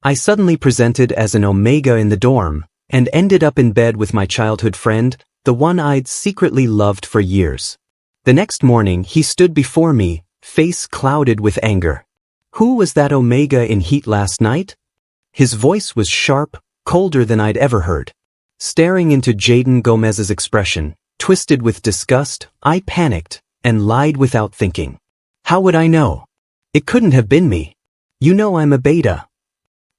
I suddenly presented as an omega in the dorm, and ended up in bed with my childhood friend, the one I'd secretly loved for years. The next morning he stood before me, face clouded with anger. Who was that omega in heat last night? His voice was sharp, colder than I'd ever heard. Staring into Jaden Gomez's expression, twisted with disgust, I panicked, and lied without thinking. How would I know? It couldn't have been me. You know I'm a beta.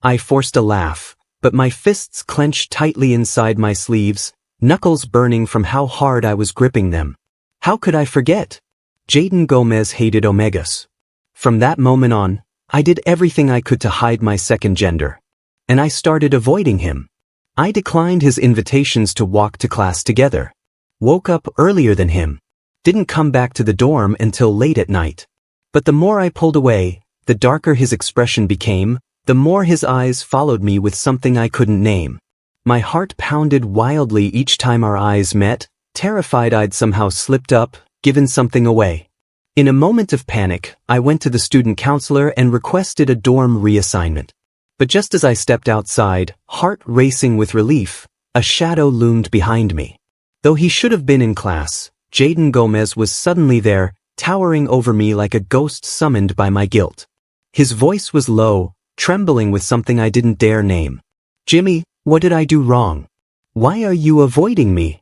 I forced a laugh, but my fists clenched tightly inside my sleeves, knuckles burning from how hard I was gripping them. How could I forget? Jaden Gomez hated omegas. From that moment on, I did everything I could to hide my second gender. And I started avoiding him. I declined his invitations to walk to class together. Woke up earlier than him. Didn't come back to the dorm until late at night. But the more I pulled away, the darker his expression became, the more his eyes followed me with something I couldn't name. My heart pounded wildly each time our eyes met, terrified I'd somehow slipped up, given something away. In a moment of panic, I went to the student counselor and requested a dorm reassignment. But just as I stepped outside, heart racing with relief, a shadow loomed behind me. Though he should have been in class, Jaden Gomez was suddenly there, towering over me like a ghost summoned by my guilt. His voice was low, trembling with something I didn't dare name. Jimmy, what did I do wrong? Why are you avoiding me?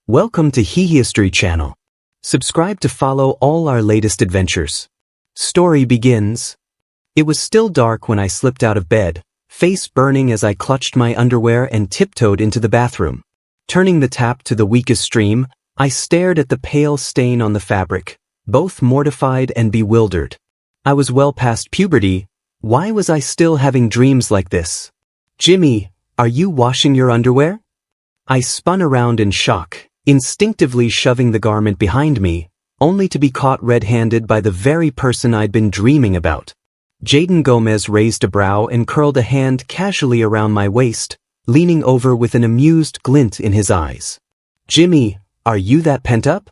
Welcome to History Channel. Subscribe to follow all our latest adventures. Story begins. It was still dark when I slipped out of bed, face burning as I clutched my underwear and tiptoed into the bathroom. Turning the tap to the weakest stream, I stared at the pale stain on the fabric, both mortified and bewildered. I was well past puberty. Why was I still having dreams like this? Jimmy, are you washing your underwear? I spun around in shock, instinctively shoving the garment behind me, only to be caught red-handed by the very person I'd been dreaming about. Jaden Gomez raised a brow and curled a hand casually around my waist, leaning over with an amused glint in his eyes. Jimmy, are you that pent up?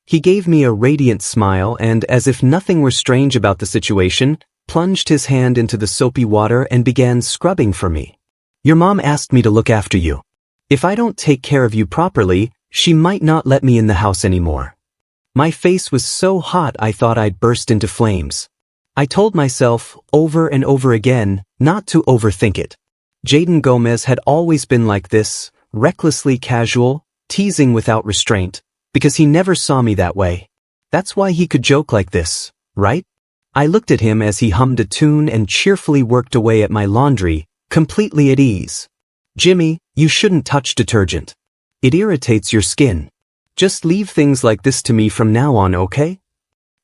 He gave me a radiant smile and, as if nothing were strange about the situation, plunged his hand into the soapy water and began scrubbing for me. Your mom asked me to look after you. If I don't take care of you properly, she might not let me in the house anymore. My face was so hot I thought I'd burst into flames. I told myself, over and over again, not to overthink it. Jaden Gomez had always been like this, recklessly casual, teasing without restraint, because he never saw me that way. That's why he could joke like this, right? I looked at him as he hummed a tune and cheerfully worked away at my laundry, completely at ease. Jimmy, you shouldn't touch detergent. It irritates your skin. Just leave things like this to me from now on, okay?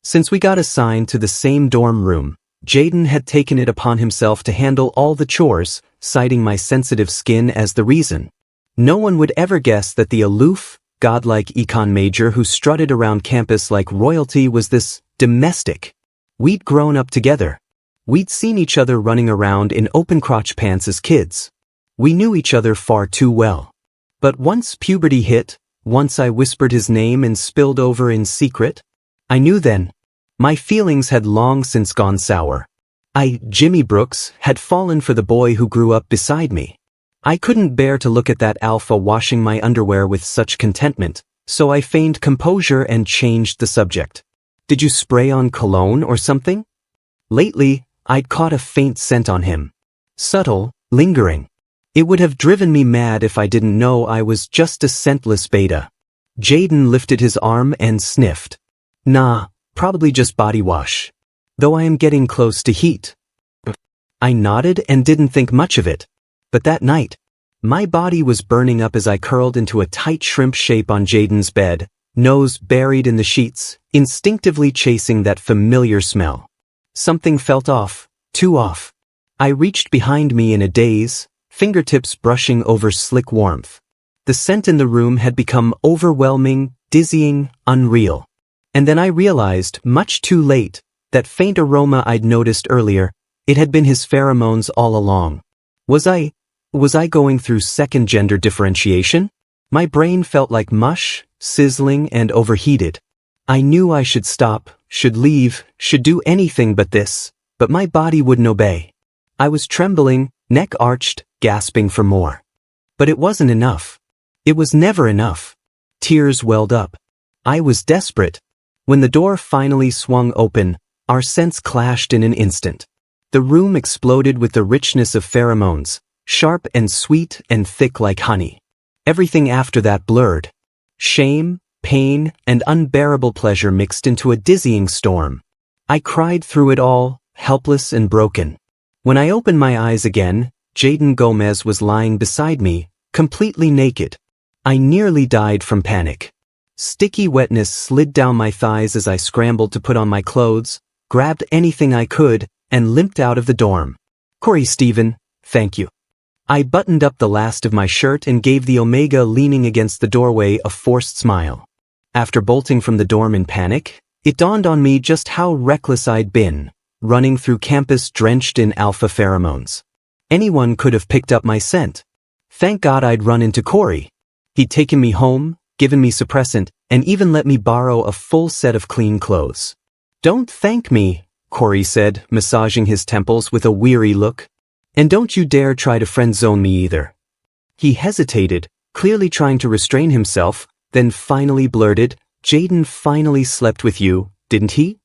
Since we got assigned to the same dorm room, Jaden had taken it upon himself to handle all the chores, citing my sensitive skin as the reason. No one would ever guess that the aloof, godlike econ major who strutted around campus like royalty was this domestic. We'd grown up together. We'd seen each other running around in open-crotch pants as kids. We knew each other far too well. But once puberty hit, once I whispered his name and spilled over in secret, I knew then. My feelings had long since gone sour. Jimmy Brooks, had fallen for the boy who grew up beside me. I couldn't bear to look at that alpha washing my underwear with such contentment, so I feigned composure and changed the subject. Did you spray on cologne or something? Lately, I'd caught a faint scent on him. Subtle, lingering. It would have driven me mad if I didn't know I was just a scentless beta. Jaden lifted his arm and sniffed. Nah, probably just body wash. Though I am getting close to heat. I nodded and didn't think much of it. But that night, my body was burning up as I curled into a tight shrimp shape on Jaden's bed, nose buried in the sheets, instinctively chasing that familiar smell. Something felt off, too off. I reached behind me in a daze, fingertips brushing over slick warmth. The scent in the room had become overwhelming, dizzying, unreal. And then I realized, much too late, that faint aroma I'd noticed earlier, it had been his pheromones all along. Was I going through second gender differentiation? My brain felt like mush, sizzling and overheated. I knew I should stop, should leave, should do anything but this, but my body wouldn't obey. I was trembling, neck arched, gasping for more. But it wasn't enough. It was never enough. Tears welled up. I was desperate. When the door finally swung open, our scents clashed in an instant. The room exploded with the richness of pheromones, sharp and sweet and thick like honey. Everything after that blurred. Shame, pain, and unbearable pleasure mixed into a dizzying storm. I cried through it all, helpless and broken. When I opened my eyes again, Jaden Gomez was lying beside me, completely naked. I nearly died from panic. Sticky wetness slid down my thighs as I scrambled to put on my clothes, grabbed anything I could, and limped out of the dorm. Corey Stephen, thank you. I buttoned up the last of my shirt and gave the Omega leaning against the doorway a forced smile. After bolting from the dorm in panic, it dawned on me just how reckless I'd been, running through campus drenched in alpha pheromones. Anyone could have picked up my scent. Thank God I'd run into Corey. He'd taken me home, given me suppressant, and even let me borrow a full set of clean clothes. Don't thank me, Corey said, massaging his temples with a weary look. And don't you dare try to friend-zone me either. He hesitated, clearly trying to restrain himself, then finally blurted, Jaden finally slept with you, didn't he?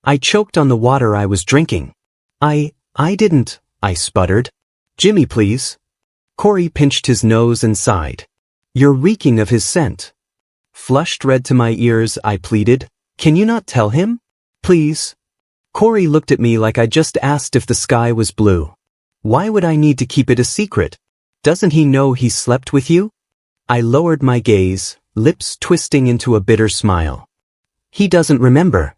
I choked on the water I was drinking. I didn't, I sputtered. Jimmy, please. Corey pinched his nose and sighed. You're reeking of his scent. Flushed red to my ears, I pleaded. Can you not tell him? Please. Corey looked at me like I just asked if the sky was blue. Why would I need to keep it a secret? Doesn't he know he slept with you? I lowered my gaze, lips twisting into a bitter smile. He doesn't remember.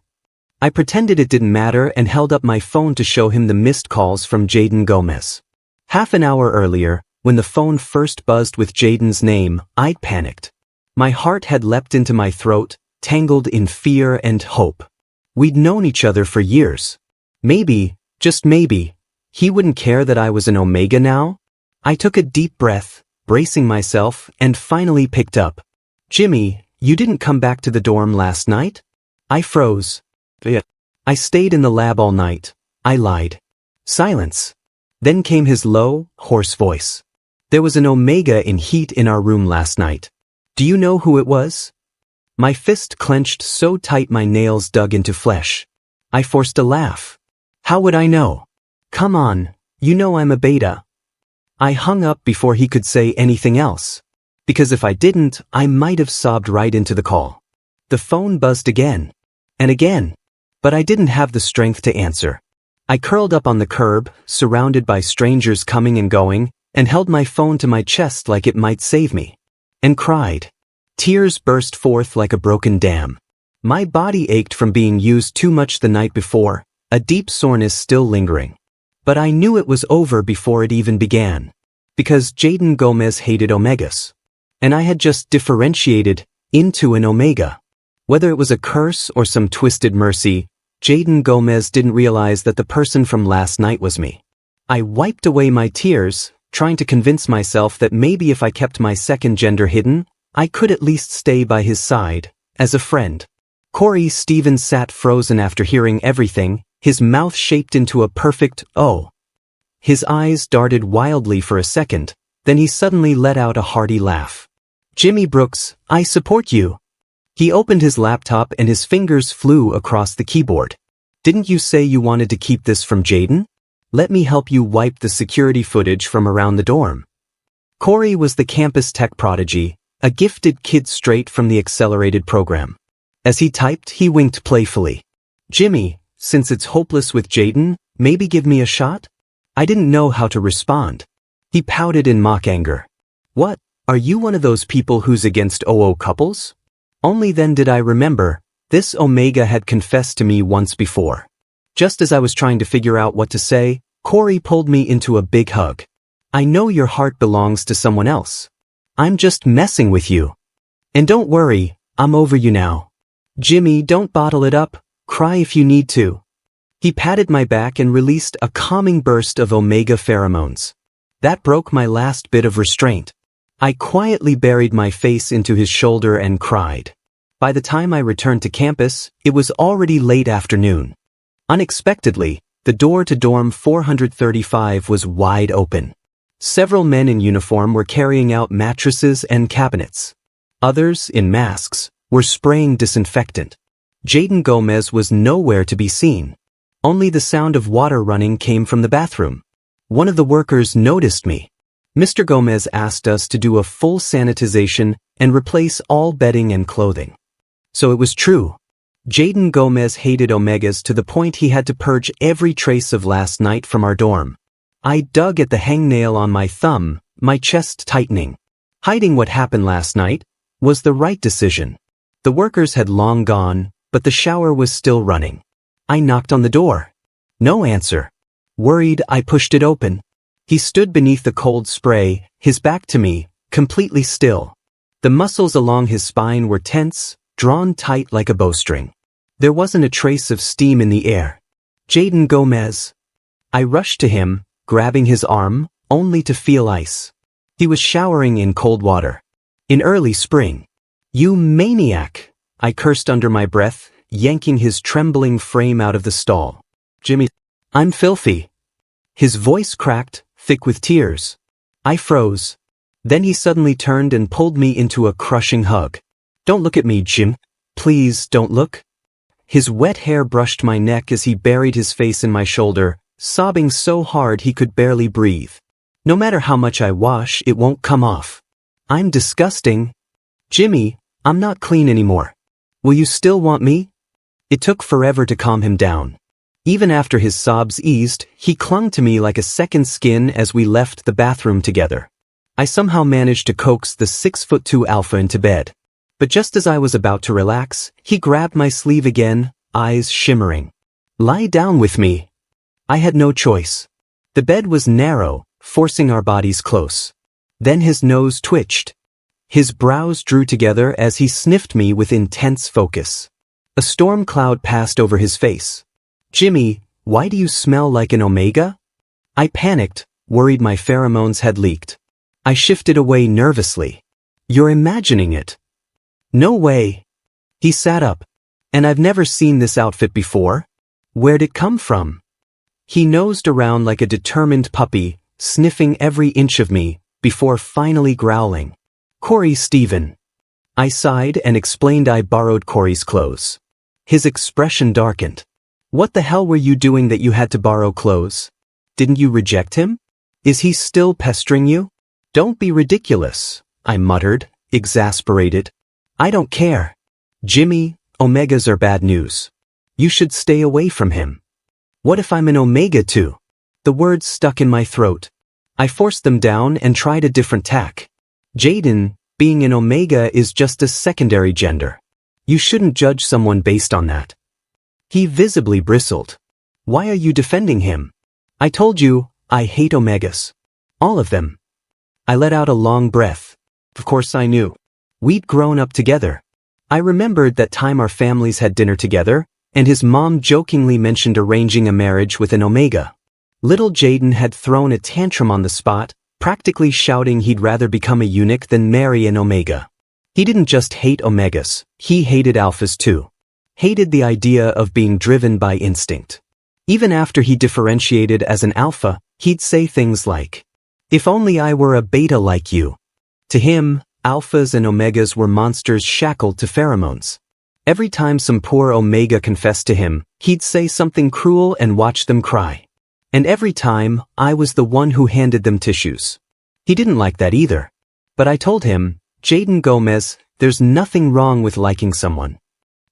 I pretended it didn't matter and held up my phone to show him the missed calls from Jaden Gomez. Half an hour earlier, when the phone first buzzed with Jaden's name, I'd panicked. My heart had leapt into my throat, tangled in fear and hope. We'd known each other for years. Maybe, just maybe, he wouldn't care that I was an Omega now? I took a deep breath, bracing myself, and finally picked up. Jimmy, you didn't come back to the dorm last night? I froze. I stayed in the lab all night. I lied. Silence. Then came his low, hoarse voice. There was an Omega in heat in our room last night. Do you know who it was? My fist clenched so tight my nails dug into flesh. I forced a laugh. How would I know? Come on, you know I'm a beta. I hung up before he could say anything else. Because if I didn't, I might have sobbed right into the call. The phone buzzed again. And again. But I didn't have the strength to answer. I curled up on the curb, surrounded by strangers coming and going, and held my phone to my chest like it might save me. And cried. Tears burst forth like a broken dam. My body ached from being used too much the night before, a deep soreness still lingering. But I knew it was over before it even began. Because Jaden Gomez hated Omegas. And I had just differentiated into an Omega. Whether it was a curse or some twisted mercy, Jaden Gomez didn't realize that the person from last night was me. I wiped away my tears, trying to convince myself that maybe if I kept my second gender hidden, I could at least stay by his side, as a friend. Corey Stevens sat frozen after hearing everything, his mouth shaped into a perfect O. His eyes darted wildly for a second, then he suddenly let out a hearty laugh. Jimmy Brooks, I support you. He opened his laptop and his fingers flew across the keyboard. Didn't you say you wanted to keep this from Jaden? Let me help you wipe the security footage from around the dorm. Corey was the campus tech prodigy, a gifted kid straight from the accelerated program. As he typed, he winked playfully. Jimmy, since it's hopeless with Jaden, maybe give me a shot? I didn't know how to respond. He pouted in mock anger. What, are you one of those people who's against OO couples? Only then did I remember, this Omega had confessed to me once before. Just as I was trying to figure out what to say, Corey pulled me into a big hug. I know your heart belongs to someone else. I'm just messing with you. And don't worry, I'm over you now. Jimmy, don't bottle it up, cry if you need to. He patted my back and released a calming burst of Omega pheromones. That broke my last bit of restraint. I quietly buried my face into his shoulder and cried. By the time I returned to campus, it was already late afternoon. Unexpectedly, The door to dorm 435 was wide open. Several men in uniform were carrying out mattresses and cabinets. Others, in masks, were spraying disinfectant. Jaden Gomez was nowhere to be seen. Only the sound of water running came from the bathroom. One of the workers noticed me. Mr. Gomez asked us to do a full sanitization and replace all bedding and clothing. So it was true. Jaden Gomez hated omegas to the point he had to purge every trace of last night from our dorm. I dug at the hangnail on my thumb, my chest tightening. Hiding what happened last night was the right decision. The workers had long gone, but the shower was still running. I knocked on the door. No answer. Worried, I pushed it open. He stood beneath the cold spray, his back to me, completely still. The muscles along his spine were tense, drawn tight like a bowstring. There wasn't a trace of steam in the air. Jaden Gomez. I rushed to him, grabbing his arm, only to feel ice. He was showering in cold water. In early spring. You maniac! I cursed under my breath, yanking his trembling frame out of the stall. Jimmy, I'm filthy. His voice cracked, thick with tears. I froze. Then he suddenly turned and pulled me into a crushing hug. Don't look at me, Jim. Please don't look. His wet hair brushed my neck as he buried his face in my shoulder, sobbing so hard he could barely breathe. No matter how much I wash, it won't come off. I'm disgusting. Jimmy, I'm not clean anymore. Will you still want me? It took forever to calm him down. Even after his sobs eased, he clung to me like a second skin as we left the bathroom together. I somehow managed to coax the 6'2" alpha into bed. But just as I was about to relax, he grabbed my sleeve again, eyes shimmering. Lie down with me. I had no choice. The bed was narrow, forcing our bodies close. Then his nose twitched. His brows drew together as he sniffed me with intense focus. A storm cloud passed over his face. Jimmy, why do you smell like an omega? I panicked, worried my pheromones had leaked. I shifted away nervously. You're imagining it. No way. He sat up. And I've never seen this outfit before. Where'd it come from? He nosed around like a determined puppy, sniffing every inch of me, before finally growling. Corey Stephen. I sighed and explained I borrowed Corey's clothes. His expression darkened. What the hell were you doing that you had to borrow clothes? Didn't you reject him? Is he still pestering you? Don't be ridiculous, I muttered, exasperated. I don't care. Jimmy, omegas are bad news. You should stay away from him. What if I'm an omega too? The words stuck in my throat. I forced them down and tried a different tack. Jaden, being an omega is just a secondary gender. You shouldn't judge someone based on that. He visibly bristled. Why are you defending him? I told you, I hate omegas. All of them. I let out a long breath. Of course I knew. We'd grown up together. I remembered that time our families had dinner together, and his mom jokingly mentioned arranging a marriage with an omega. Little Jaden had thrown a tantrum on the spot, practically shouting he'd rather become a eunuch than marry an omega. He didn't just hate omegas, he hated alphas too. Hated the idea of being driven by instinct. Even after he differentiated as an alpha, he'd say things like, "If only I were a beta like you." To him, alphas and omegas were monsters shackled to pheromones. Every time some poor omega confessed to him, he'd say something cruel and watch them cry. And every time, I was the one who handed them tissues. He didn't like that either. But I told him, Jaden Gomez, there's nothing wrong with liking someone.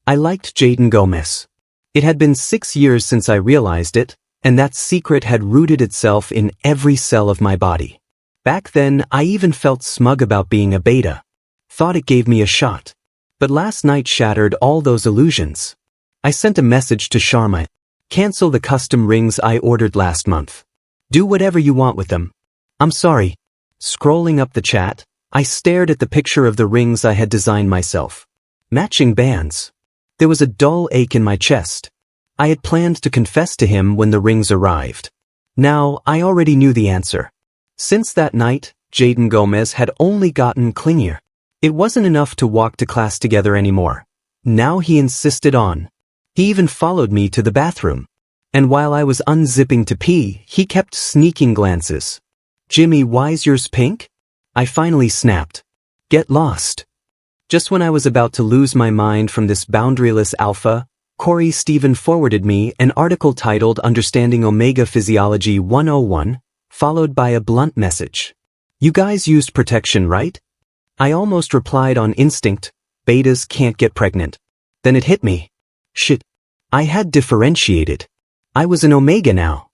I liked Jaden Gomez. It had been 6 years since I realized it, and that secret had rooted itself in every cell of my body. Back then, I even felt smug about being a beta. Thought it gave me a shot. But last night shattered all those illusions. I sent a message to Sharma. Cancel the custom rings I ordered last month. Do whatever you want with them. I'm sorry. Scrolling up the chat, I stared at the picture of the rings I had designed myself. Matching bands. There was a dull ache in my chest. I had planned to confess to him when the rings arrived. Now, I already knew the answer. Since that night, Jaden Gomez had only gotten clingier. It wasn't enough to walk to class together anymore. Now he insisted on. He even followed me to the bathroom. And while I was unzipping to pee, he kept sneaking glances. Jimmy, why's yours pink? I finally snapped. Get lost. Just when I was about to lose my mind from this boundaryless alpha, Corey Stephen forwarded me an article titled Understanding Omega Physiology 101, followed by a blunt message. You guys used protection, right? I almost replied on instinct, betas can't get pregnant. Then it hit me. Shit. I had differentiated. I was an omega now.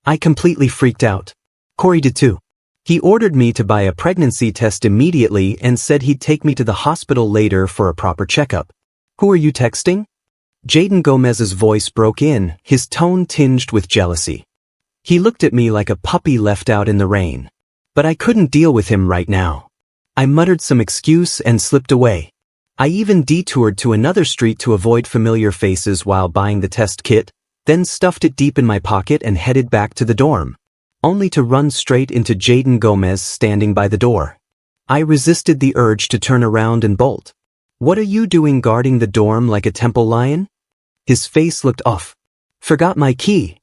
I completely freaked out. Corey did too. He ordered me to buy a pregnancy test immediately and said he'd take me to the hospital later for a proper checkup. Who are you texting? Jaden Gomez's voice broke in, his tone tinged with jealousy. He looked at me like a puppy left out in the rain. But I couldn't deal with him right now. I muttered some excuse and slipped away. I even detoured to another street to avoid familiar faces while buying the test kit, then stuffed it deep in my pocket and headed back to the dorm, only to run straight into Jaden Gomez standing by the door. I resisted the urge to turn around and bolt. What are you doing guarding the dorm like a temple lion? His face looked off. Forgot my key.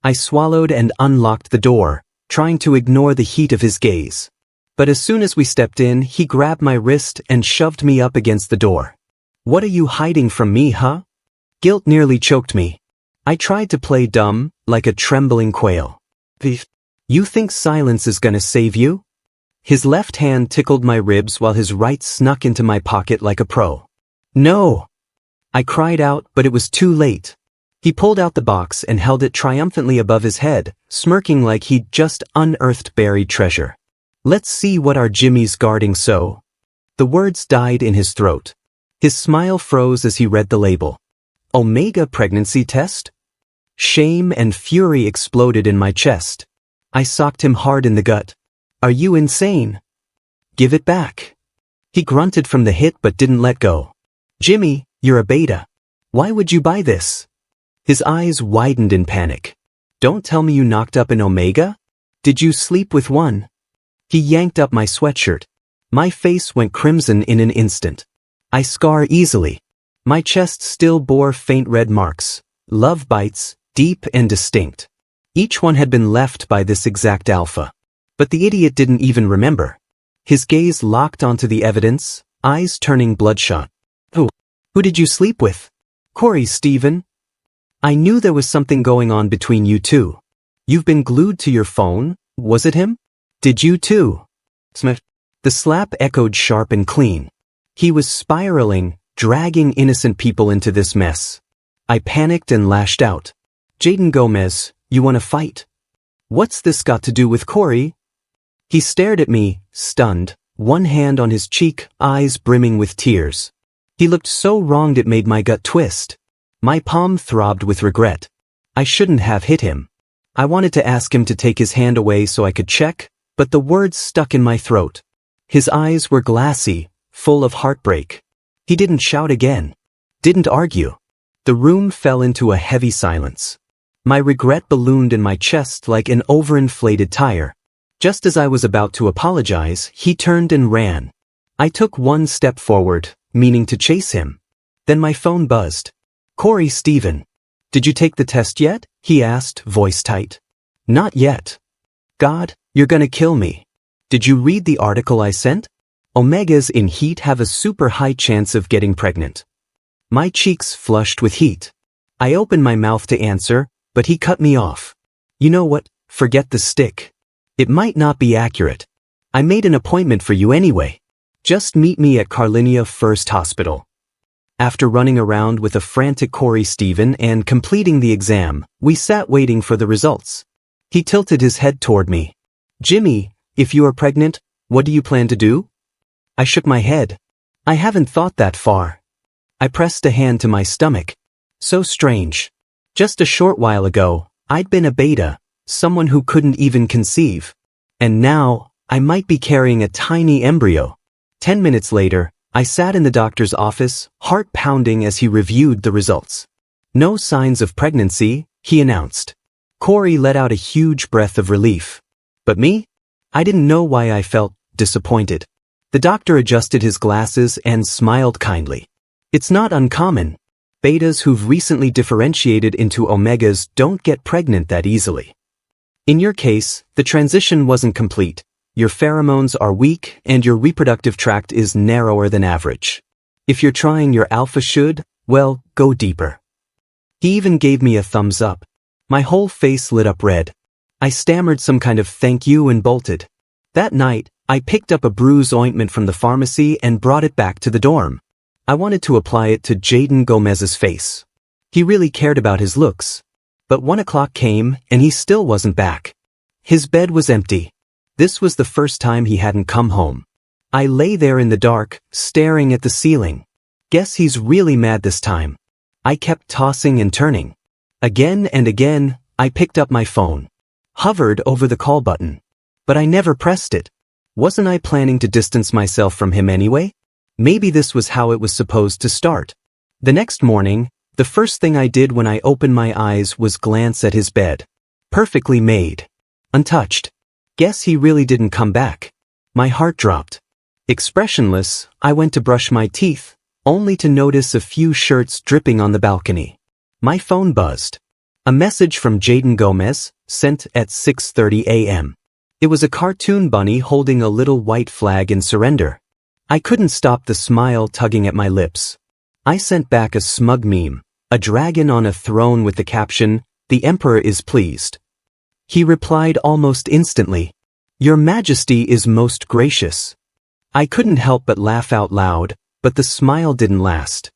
I swallowed and unlocked the door, trying to ignore the heat of his gaze. But as soon as we stepped in, he grabbed my wrist and shoved me up against the door. What are you hiding from me, huh? Guilt nearly choked me. I tried to play dumb, like a trembling quail. You think silence is gonna save you? His left hand tickled my ribs while his right snuck into my pocket like a pro. No! I cried out, but it was too late. He pulled out the box and held it triumphantly above his head, smirking like he'd just unearthed buried treasure. Let's see what our Jimmy's guarding so. The words died in his throat. His smile froze as he read the label. Omega pregnancy test? Shame and fury exploded in my chest. I socked him hard in the gut. Are you insane? Give it back. He grunted from the hit but didn't let go. Jimmy, you're a beta. Why would you buy this? His eyes widened in panic. Don't tell me you knocked up an omega? Did you sleep with one? He yanked up my sweatshirt. My face went crimson in an instant. I scar easily. My chest still bore faint red marks. Love bites, deep and distinct. Each one had been left by this exact alpha. But the idiot didn't even remember. His gaze locked onto the evidence, eyes turning bloodshot. Who did you sleep with? Corey Stephen. I knew there was something going on between you two. You've been glued to your phone, was it him? Did you too? Smith. The slap echoed sharp and clean. He was spiraling, dragging innocent people into this mess. I panicked and lashed out. Jaden Gomez, you wanna fight? What's this got to do with Corey? He stared at me, stunned, one hand on his cheek, eyes brimming with tears. He looked so wronged it made my gut twist. My palm throbbed with regret. I shouldn't have hit him. I wanted to ask him to take his hand away so I could check, but the words stuck in my throat. His eyes were glassy, full of heartbreak. He didn't shout again. Didn't argue. The room fell into a heavy silence. My regret ballooned in my chest like an overinflated tire. Just as I was about to apologize, he turned and ran. I took one step forward, meaning to chase him. Then my phone buzzed. Corey Stephen. Did you take the test yet? He asked, voice tight. Not yet. God, you're gonna kill me. Did you read the article I sent? Omegas in heat have a super high chance of getting pregnant. My cheeks flushed with heat. I opened my mouth to answer, but he cut me off. You know what? Forget the stick. It might not be accurate. I made an appointment for you anyway. Just meet me at Carlinia First Hospital. After running around with a frantic Corey Stephen and completing the exam, we sat waiting for the results. He tilted his head toward me. Jimmy, if you are pregnant, what do you plan to do? I shook my head. I haven't thought that far. I pressed a hand to my stomach. So strange. Just a short while ago, I'd been a beta, someone who couldn't even conceive. And now, I might be carrying a tiny embryo. 10 minutes later, I sat in the doctor's office, heart pounding as he reviewed the results. No signs of pregnancy, he announced. Corey let out a huge breath of relief. But me? I didn't know why I felt disappointed. The doctor adjusted his glasses and smiled kindly. It's not uncommon. betas who've recently differentiated into omegas don't get pregnant that easily. In your case, the transition wasn't complete. Your pheromones are weak and your reproductive tract is narrower than average. If you're trying your alpha should, well, go deeper. He even gave me a thumbs up. My whole face lit up red. I stammered some kind of thank you and bolted. That night, I picked up a bruise ointment from the pharmacy and brought it back to the dorm. I wanted to apply it to Jaden Gomez's face. He really cared about his looks. But 1 o'clock came and he still wasn't back. His bed was empty. This was the first time he hadn't come home. I lay there in the dark, staring at the ceiling. Guess he's really mad this time. I kept tossing and turning. Again and again, I picked up my phone. Hovered over the call button. But I never pressed it. Wasn't I planning to distance myself from him anyway? Maybe this was how it was supposed to start. The next morning, the first thing I did when I opened my eyes was glance at his bed. Perfectly made. Untouched. Guess he really didn't come back. My heart dropped. Expressionless, I went to brush my teeth, only to notice a few shirts dripping on the balcony. My phone buzzed. A message from Jaden Gomez, sent at 6:30 a.m. It was a cartoon bunny holding a little white flag in surrender. I couldn't stop the smile tugging at my lips. I sent back a smug meme, a dragon on a throne with the caption, "The Emperor is pleased." He replied almost instantly, "Your Majesty is most gracious." I couldn't help but laugh out loud, but the smile didn't last.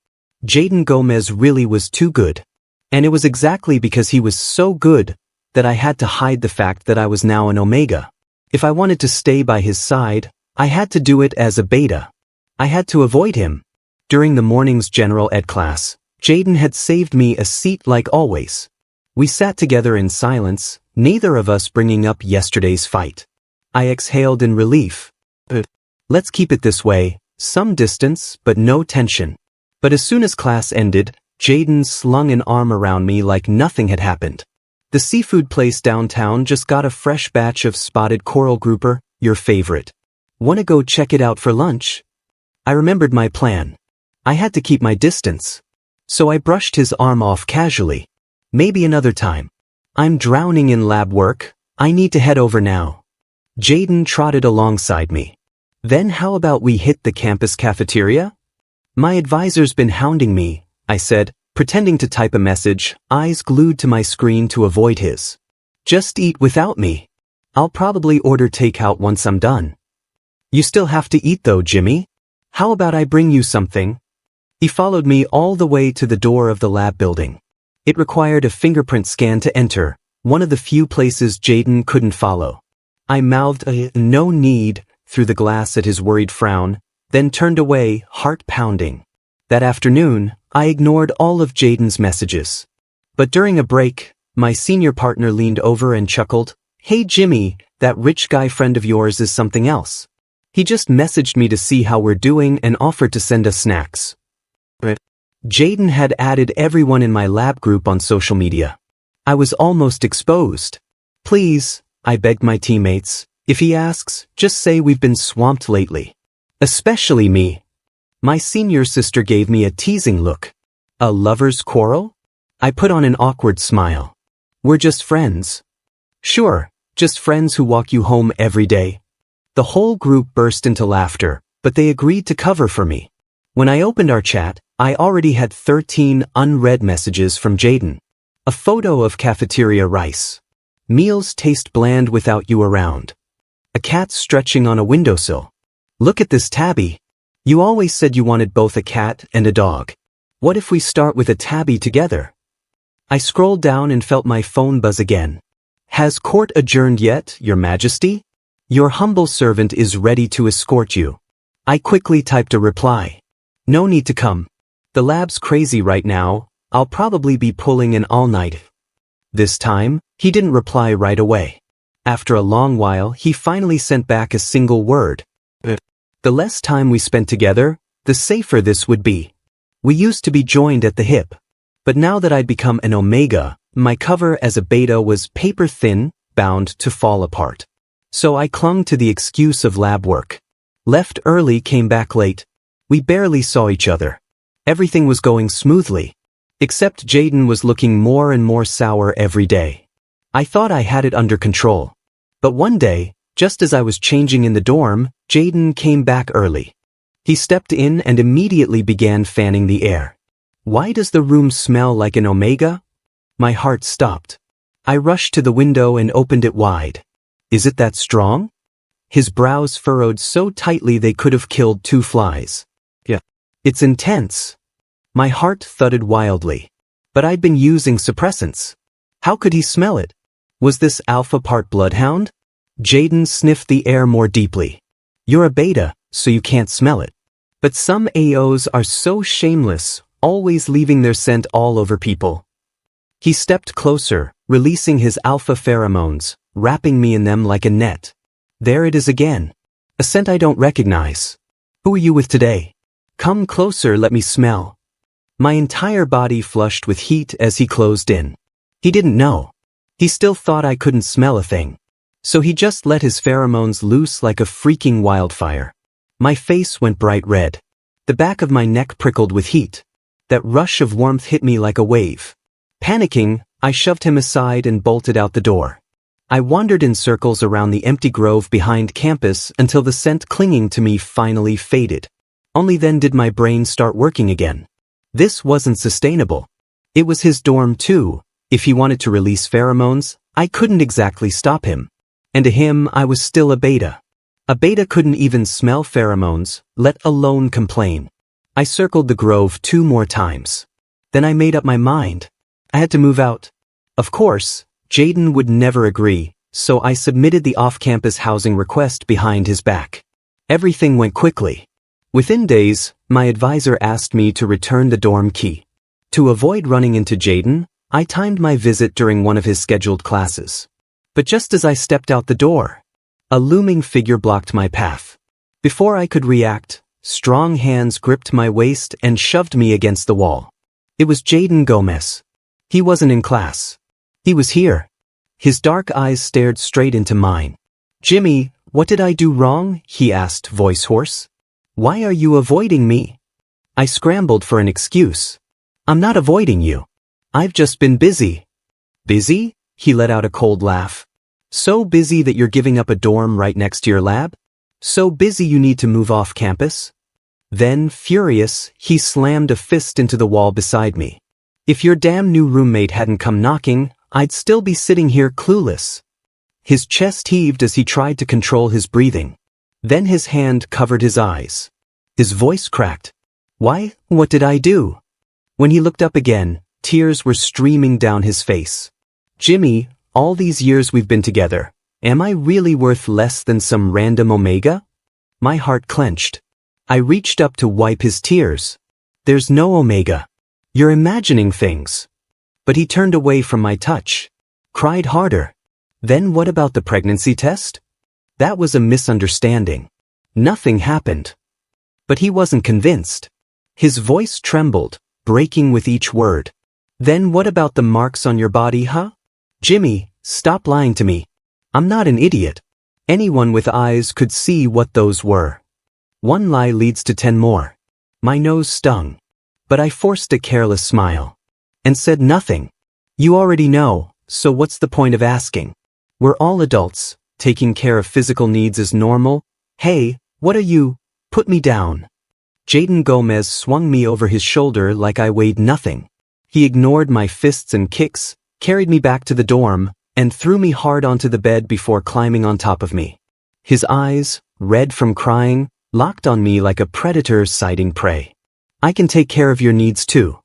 Jaden Gomez really was too good. And it was exactly because he was so good that I had to hide the fact that I was now an omega. If I wanted to stay by his side, I had to do it as a beta. I had to avoid him. During the morning's general ed class, Jaden had saved me a seat like always. We sat together in silence, neither of us bringing up yesterday's fight. I exhaled in relief. Let's keep it this way, some distance but no tension. But as soon as class ended, Jaden slung an arm around me like nothing had happened. The seafood place downtown just got a fresh batch of spotted coral grouper, your favorite. Wanna go check it out for lunch? I remembered my plan. I had to keep my distance. So I brushed his arm off casually. Maybe another time. I'm drowning in lab work, I need to head over now. Jaden trotted alongside me. Then how about we hit the campus cafeteria? My advisor's been hounding me, I said, pretending to type a message, eyes glued to my screen to avoid his. Just eat without me. I'll probably order takeout once I'm done. You still have to eat though, Jimmy. How about I bring you something? He followed me all the way to the door of the lab building. It required a fingerprint scan to enter, one of the few places Jaden couldn't follow. I mouthed a "no need" through the glass at his worried frown, then turned away, heart pounding. That afternoon, I ignored all of Jaden's messages. But during a break, my senior partner leaned over and chuckled, "Hey Jimmy, that rich guy friend of yours is something else. He just messaged me to see how we're doing and offered to send us snacks." Jaden had added everyone in my lab group on social media. I was almost exposed. "Please," I begged my teammates, "if he asks, just say we've been swamped lately. Especially me." My senior sister gave me a teasing look. "A lover's quarrel?" I put on an awkward smile. "We're just friends." "Sure, just friends who walk you home every day." The whole group burst into laughter, but they agreed to cover for me. When I opened our chat, I already had 13 unread messages from Jaden. A photo of cafeteria rice. "Meals taste bland without you around." A cat stretching on a windowsill. "Look at this tabby. You always said you wanted both a cat and a dog. What if we start with a tabby together?" I scrolled down and felt my phone buzz again. "Has court adjourned yet, Your Majesty? Your humble servant is ready to escort you." I quickly typed a reply. "No need to come. The lab's crazy right now, I'll probably be pulling an all-night." This time, he didn't reply right away. After a long while, he finally sent back a single word. The less time we spent together, the safer this would be. We used to be joined at the hip. But now that I'd become an omega, my cover as a beta was paper-thin, bound to fall apart. So I clung to the excuse of lab work. Left early, came back late. We barely saw each other. Everything was going smoothly. Except Jaden was looking more and more sour every day. I thought I had it under control. But one day, just as I was changing in the dorm, Jaden came back early. He stepped in and immediately began fanning the air. Why does the room smell like an omega? My heart stopped. I rushed to the window and opened it wide. Is it that strong? His brows furrowed so tightly they could have killed 2 flies. Yeah. It's intense. My heart thudded wildly. But I'd been using suppressants. How could he smell it? Was this alpha part bloodhound? Jaden sniffed the air more deeply. You're a beta, so you can't smell it. But some AOs are so shameless, always leaving their scent all over people. He stepped closer, releasing his alpha pheromones, wrapping me in them like a net. There it is again. A scent I don't recognize. Who are you with today? Come closer, let me smell. My entire body flushed with heat as he closed in. He didn't know. He still thought I couldn't smell a thing. So he just let his pheromones loose like a freaking wildfire. My face went bright red. The back of my neck prickled with heat. That rush of warmth hit me like a wave. Panicking, I shoved him aside and bolted out the door. I wandered in circles around the empty grove behind campus until the scent clinging to me finally faded. Only then did my brain start working again. This wasn't sustainable. It was his dorm too. If he wanted to release pheromones, I couldn't exactly stop him. And to him, I was still a beta. A beta couldn't even smell pheromones, let alone complain. I circled the grove 2 more times. Then I made up my mind. I had to move out. Of course, Jaden would never agree, so I submitted the off-campus housing request behind his back. Everything went quickly. Within days, my advisor asked me to return the dorm key. To avoid running into Jaden, I timed my visit during one of his scheduled classes. But just as I stepped out the door, a looming figure blocked my path. Before I could react, strong hands gripped my waist and shoved me against the wall. It was Jaden Gomez. He wasn't in class. He was here. His dark eyes stared straight into mine. Jimmy, what did I do wrong? He asked, voice hoarse. Why are you avoiding me? I scrambled for an excuse. I'm not avoiding you. I've just been busy. Busy? He let out a cold laugh. So busy that you're giving up a dorm right next to your lab? So busy you need to move off campus? Then, furious, he slammed a fist into the wall beside me. If your damn new roommate hadn't come knocking, I'd still be sitting here clueless. His chest heaved as he tried to control his breathing. Then his hand covered his eyes. His voice cracked. Why, what did I do? When he looked up again, tears were streaming down his face. Jimmy, all these years we've been together, am I really worth less than some random omega? My heart clenched. I reached up to wipe his tears. There's no omega. You're imagining things. But he turned away from my touch. Cried harder. Then what about the pregnancy test? That was a misunderstanding. Nothing happened. But he wasn't convinced. His voice trembled, breaking with each word. Then what about the marks on your body, huh? Jimmy, stop lying to me. I'm not an idiot. Anyone with eyes could see what those were. One lie leads to 10 more. My nose stung. But I forced a careless smile. And said nothing. You already know, so what's the point of asking? We're all adults. Taking care of physical needs is normal. Hey, what are you? Put me down. Jaden Gomez swung me over his shoulder like I weighed nothing. He ignored my fists and kicks, carried me back to the dorm, and threw me hard onto the bed before climbing on top of me. His eyes, red from crying, locked on me like a predator sighting prey. I can take care of your needs too.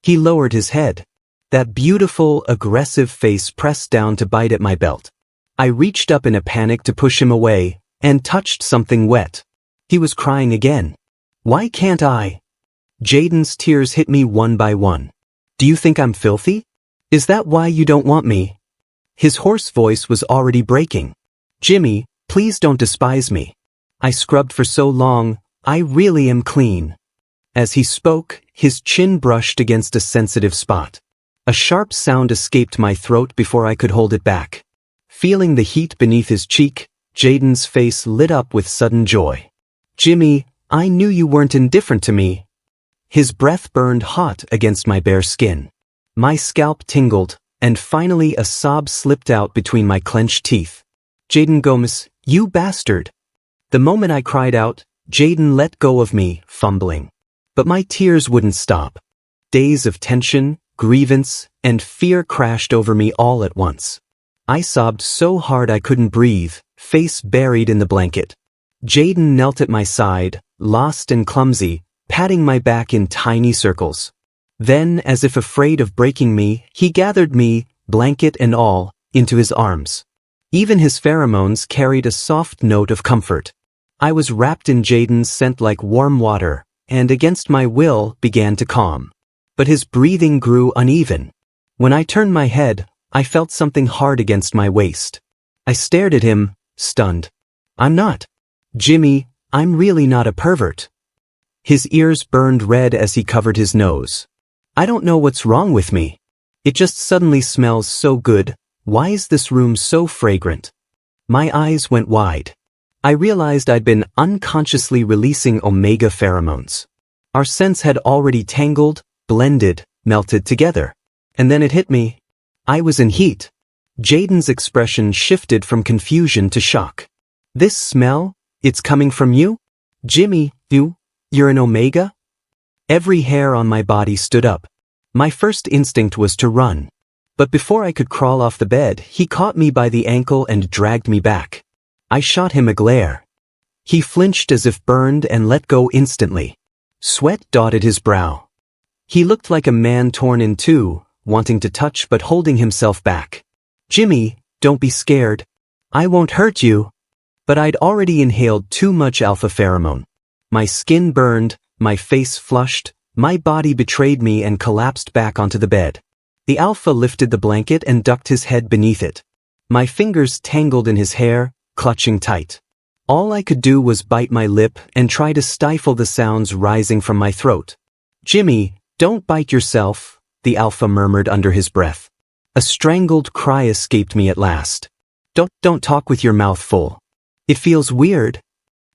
He lowered his head. That beautiful, aggressive face pressed down to bite at my belt. I reached up in a panic to push him away, and touched something wet. He was crying again. Why can't I? Jaden's tears hit me one by one. Do you think I'm filthy? Is that why you don't want me? His hoarse voice was already breaking. Jimmy, please don't despise me. I scrubbed for so long, I really am clean. As he spoke, his chin brushed against a sensitive spot. A sharp sound escaped my throat before I could hold it back. Feeling the heat beneath his cheek, Jaden's face lit up with sudden joy. Jimmy, I knew you weren't indifferent to me. His breath burned hot against my bare skin. My scalp tingled, and finally a sob slipped out between my clenched teeth. "Jaden Gomez, you bastard!" The moment I cried out, Jaden let go of me, fumbling. But my tears wouldn't stop. Days of tension, grievance, and fear crashed over me all at once. I sobbed so hard I couldn't breathe, face buried in the blanket. Jaden knelt at my side, lost and clumsy, patting my back in tiny circles. Then, as if afraid of breaking me, he gathered me, blanket and all, into his arms. Even his pheromones carried a soft note of comfort. I was wrapped in Jaden's scent like warm water, and against my will began to calm. But his breathing grew uneven. When I turned my head, I felt something hard against my waist. I stared at him, stunned. "I'm not. Jimmy, I'm really not a pervert." His ears burned red as he covered his nose. "I don't know what's wrong with me. It just suddenly smells so good. Why is this room so fragrant?" My eyes went wide. I realized I'd been unconsciously releasing omega pheromones. Our scents had already tangled, blended, melted together. And then it hit me. I was in heat. Jaden's expression shifted from confusion to shock. "This smell? It's coming from you? Jimmy, you're an omega?" Every hair on my body stood up. My first instinct was to run. But before I could crawl off the bed, he caught me by the ankle and dragged me back. I shot him a glare. He flinched as if burned and let go instantly. Sweat dotted his brow. He looked like a man torn in two, wanting to touch but holding himself back. "Jimmy, don't be scared. I won't hurt you." But I'd already inhaled too much alpha pheromone. My skin burned, my face flushed, my body betrayed me and collapsed back onto the bed. The alpha lifted the blanket and ducked his head beneath it. My fingers tangled in his hair, clutching tight. All I could do was bite my lip and try to stifle the sounds rising from my throat. "Jimmy, don't bite yourself," the alpha murmured under his breath. A strangled cry escaped me at last. Don't talk with your mouth full. It feels weird."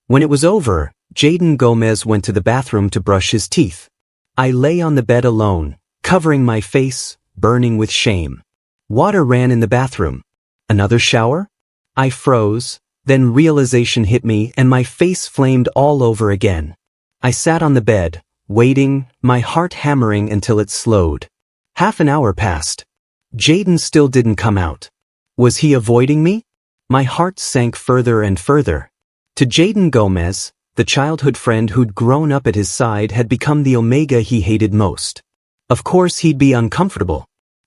When it was over, Jaden Gomez went to the bathroom to brush his teeth. I lay on the bed alone, covering my face, burning with shame. Water ran in the bathroom. Another shower? I froze, then realization hit me and my face flamed all over again. I sat on the bed, waiting, my heart hammering until it slowed. Half an hour passed. Jaden still didn't come out. Was he avoiding me? My heart sank further and further. To Jaden Gomez, the childhood friend who'd grown up at his side had become the omega he hated most. Of course he'd be uncomfortable.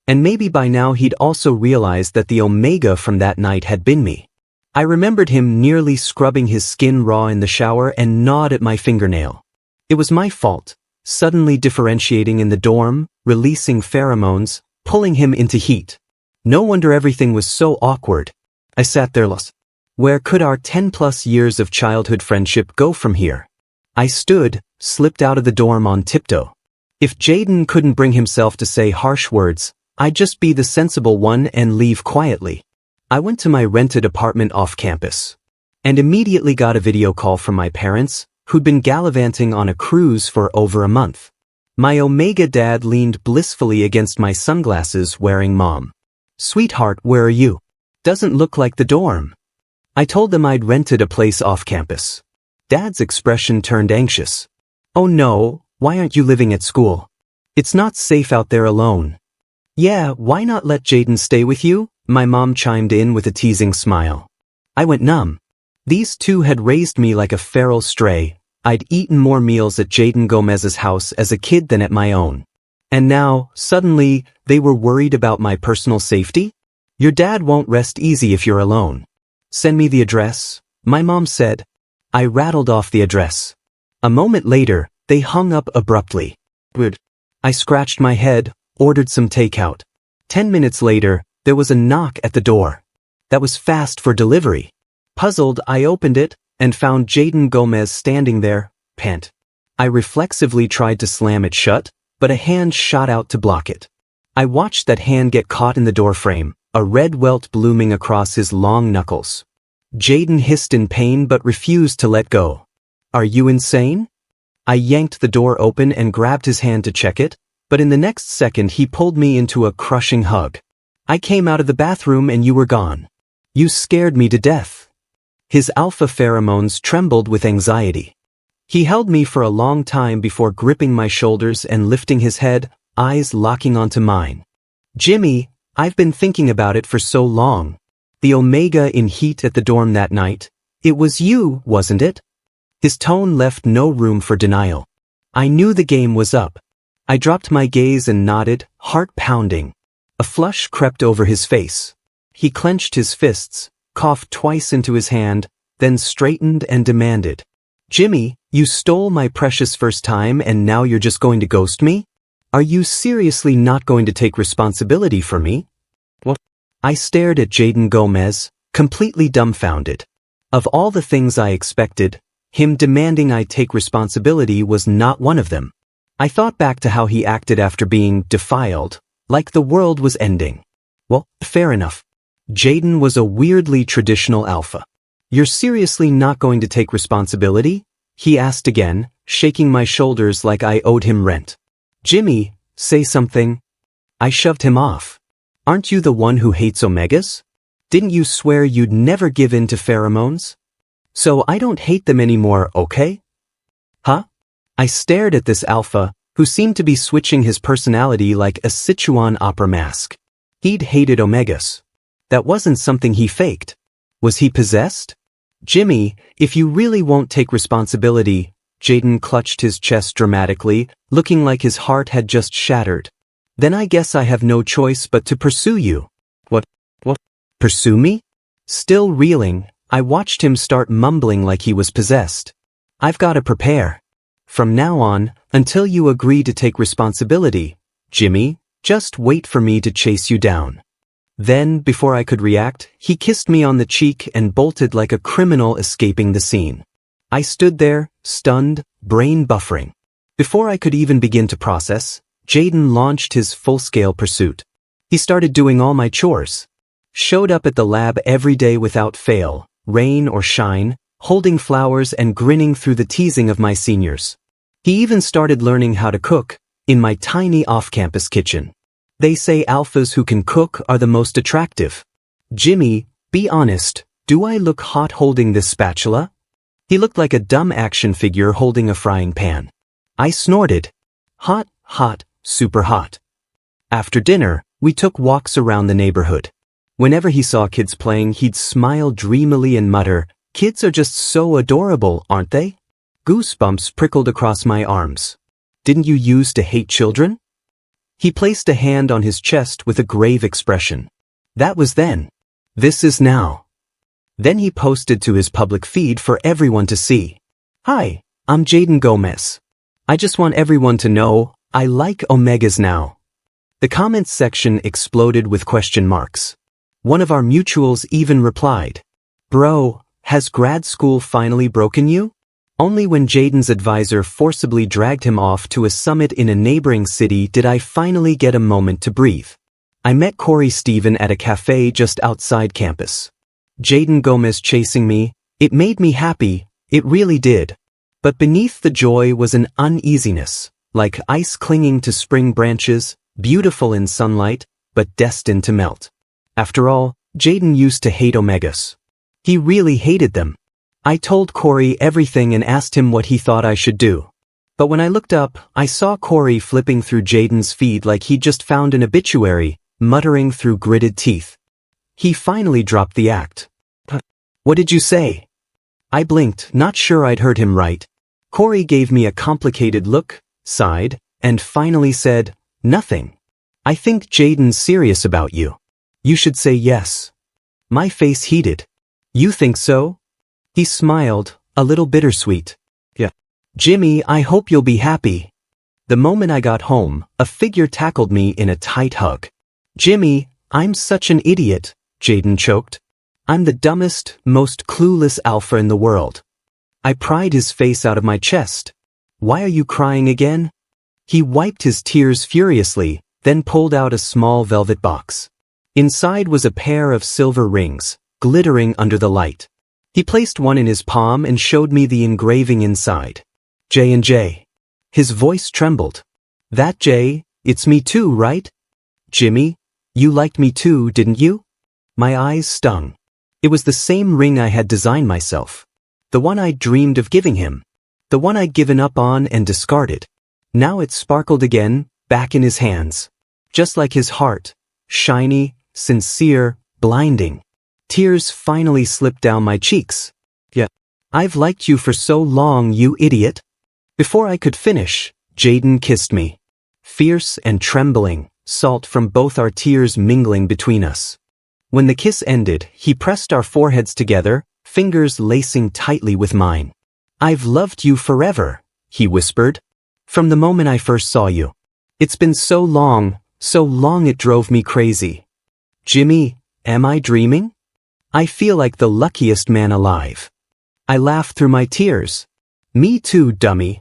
And maybe by now he'd also realized that the omega from that night had been me. I remembered him nearly scrubbing his skin raw in the shower and gnawed at my fingernail. It was my fault, suddenly differentiating in the dorm, releasing pheromones, pulling him into heat. No wonder everything was so awkward. I sat there lost. Where could our 10+ years of childhood friendship go from here? I stood, slipped out of the dorm on tiptoe. If Jaden couldn't bring himself to say harsh words, I'd just be the sensible one and leave quietly. I went to my rented apartment off campus, and immediately got a video call from my parents, who'd been gallivanting on a cruise for over a month. My omega dad leaned blissfully against my sunglasses wearing "Mom. Sweetheart, where are you? Doesn't look like the dorm." I told them I'd rented a place off campus. Dad's expression turned anxious. "Oh no, why aren't you living at school? It's not safe out there alone." "Yeah, why not let Jaden stay with you?" my mom chimed in with a teasing smile. I went numb. These two had raised me like a feral stray. I'd eaten more meals at Jaden Gomez's house as a kid than at my own. And now, suddenly, they were worried about my personal safety? "Your dad won't rest easy if you're alone. Send me the address," my mom said. I rattled off the address. A moment later, they hung up abruptly. Good. I scratched my head, ordered some takeout. 10 minutes later, there was a knock at the door. That was fast for delivery. Puzzled, I opened it, and found Jaden Gomez standing there, pant. I reflexively tried to slam it shut, but a hand shot out to block it. I watched that hand get caught in the doorframe, a red welt blooming across his long knuckles. Jaden hissed in pain but refused to let go. "Are you insane?" I yanked the door open and grabbed his hand to check it, but in the next second he pulled me into a crushing hug. I came out of the bathroom and you were gone. You scared me to death. His alpha pheromones trembled with anxiety. He held me for a long time before gripping my shoulders and lifting his head, eyes locking onto mine. Jimmy, I've been thinking about it for so long. The omega in heat at the dorm that night. It was you, wasn't it? His tone left no room for denial. I knew the game was up. I dropped my gaze and nodded, heart pounding. A flush crept over his face. He clenched his fists, coughed twice into his hand, then straightened and demanded. Jimmy, you stole my precious first time and now you're just going to ghost me? Are you seriously not going to take responsibility for me? What? I stared at Jaden Gomez, completely dumbfounded. Of all the things I expected, him demanding I take responsibility was not one of them. I thought back to how he acted after being defiled, like the world was ending. Well, fair enough. Jaden was a weirdly traditional alpha. You're seriously not going to take responsibility? He asked again, shaking my shoulders like I owed him rent. Jimmy, say something. I shoved him off. Aren't you the one who hates omegas? Didn't you swear you'd never give in to pheromones? So I don't hate them anymore, okay? Huh? I stared at this alpha, who seemed to be switching his personality like a Sichuan opera mask. He'd hated omegas. That wasn't something he faked. Was he possessed? Jimmy, if you really won't take responsibility, Jaden clutched his chest dramatically, looking like his heart had just shattered. Then I guess I have no choice but to pursue you. What? Pursue me? Still reeling, I watched him start mumbling like he was possessed. I've got to prepare. From now on, until you agree to take responsibility, Jimmy, just wait for me to chase you down. Then, before I could react, he kissed me on the cheek and bolted like a criminal escaping the scene. I stood there, stunned, brain buffering. Before I could even begin to process, Jaden launched his full-scale pursuit. He started doing all my chores. Showed up at the lab every day without fail, rain or shine, holding flowers and grinning through the teasing of my seniors. He even started learning how to cook, in my tiny off-campus kitchen. They say alphas who can cook are the most attractive. Jimmy, be honest, do I look hot holding this spatula? He looked like a dumb action figure holding a frying pan. I snorted. Hot, hot, super hot. After dinner, we took walks around the neighborhood. Whenever he saw kids playing, he'd smile dreamily and mutter, "Kids are just so adorable, aren't they?" Goosebumps prickled across my arms. Didn't you used to hate children? He placed a hand on his chest with a grave expression. That was then. This is now. Then he posted to his public feed for everyone to see. Hi, I'm Jaden Gomez. I just want everyone to know, I like omegas now. The comments section exploded with question marks. One of our mutuals even replied, Bro, has grad school finally broken you? Only when Jaden's advisor forcibly dragged him off to a summit in a neighboring city did I finally get a moment to breathe. I met Corey Stephen at a cafe just outside campus. Jaden Gomez chasing me, it made me happy, it really did. But beneath the joy was an uneasiness, like ice clinging to spring branches, beautiful in sunlight, but destined to melt. After all, Jaden used to hate omegas. He really hated them. I told Corey everything and asked him what he thought I should do. But when I looked up, I saw Corey flipping through Jaden's feed like he'd just found an obituary, muttering through gritted teeth. He finally dropped the act. What did you say? I blinked, not sure I'd heard him right. Corey gave me a complicated look, sighed, and finally said, Nothing. I think Jaden's serious about you. You should say yes. My face heated. You think so? He smiled, a little bittersweet. Yeah. Jimmy, I hope you'll be happy. The moment I got home, a figure tackled me in a tight hug. Jimmy, I'm such an idiot, Jaden choked. I'm the dumbest, most clueless alpha in the world. I pried his face out of my chest. Why are you crying again? He wiped his tears furiously, then pulled out a small velvet box. Inside was a pair of silver rings, glittering under the light. He placed one in his palm and showed me the engraving inside. J&J. His voice trembled. That Jay, it's me too, right? Jimmy, you liked me too, didn't you? My eyes stung. It was the same ring I had designed myself. The one I'd dreamed of giving him. The one I'd given up on and discarded. Now it sparkled again, back in his hands. Just like his heart. Shiny, sincere, blinding. Tears finally slipped down my cheeks. Yeah. I've liked you for so long, you idiot. Before I could finish, Jaden kissed me. Fierce and trembling, salt from both our tears mingling between us. When the kiss ended, he pressed our foreheads together, fingers lacing tightly with mine. I've loved you forever, he whispered. From the moment I first saw you. It's been so long it drove me crazy. Jimmy, am I dreaming? I feel like the luckiest man alive. I laughed through my tears. Me too, dummy.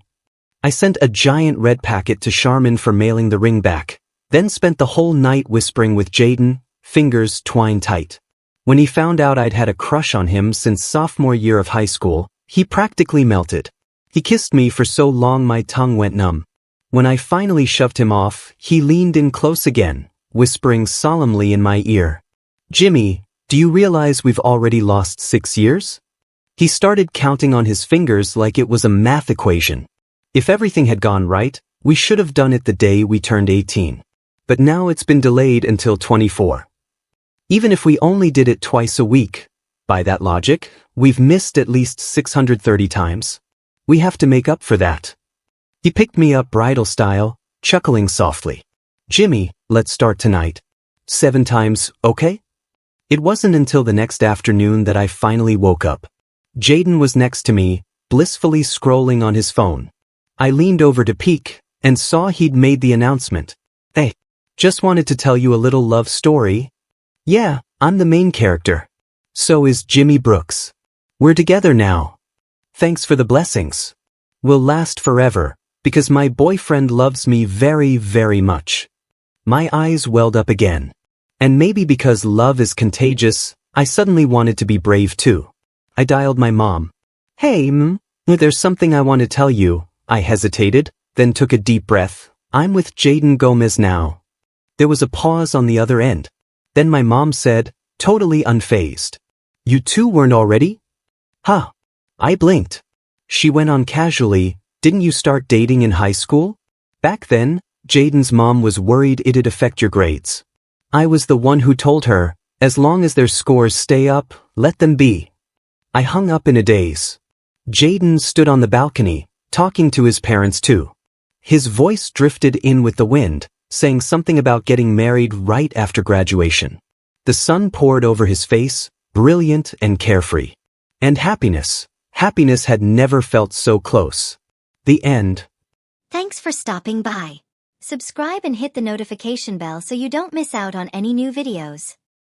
I sent a giant red packet to Charmin for mailing the ring back, then spent the whole night whispering with Jaden, fingers twined tight. When he found out I'd had a crush on him since sophomore year of high school, he practically melted. He kissed me for so long my tongue went numb. When I finally shoved him off, he leaned in close again, whispering solemnly in my ear. Jimmy, do you realize we've already lost 6 years? He started counting on his fingers like it was a math equation. If everything had gone right, we should have done it the day we turned 18. But now it's been delayed until 24. Even if we only did it twice a week, by that logic, we've missed at least 630 times. We have to make up for that. He picked me up bridal style, chuckling softly. Jimmy, let's start tonight. 7 times, okay? It wasn't until the next afternoon that I finally woke up. Jaden was next to me, blissfully scrolling on his phone. I leaned over to peek, and saw he'd made the announcement. Hey, just wanted to tell you a little love story. Yeah, I'm the main character. So is Jimmy Brooks. We're together now. Thanks for the blessings. We'll last forever, because my boyfriend loves me very, very much. My eyes welled up again. And maybe because love is contagious, I suddenly wanted to be brave too. I dialed my mom. Hey, there's something I want to tell you. I hesitated, then took a deep breath. I'm with Jaden Gomez now. There was a pause on the other end. Then my mom said, totally unfazed. You two weren't already? Huh. I blinked. She went on casually, didn't you start dating in high school? Back then, Jaden's mom was worried it'd affect your grades. I was the one who told her, as long as their scores stay up, let them be. I hung up in a daze. Jaden stood on the balcony, talking to his parents too. His voice drifted in with the wind, saying something about getting married right after graduation. The sun poured over his face, brilliant and carefree. And happiness had never felt so close. The end. Thanks for stopping by. Subscribe and hit the notification bell so you don't miss out on any new videos.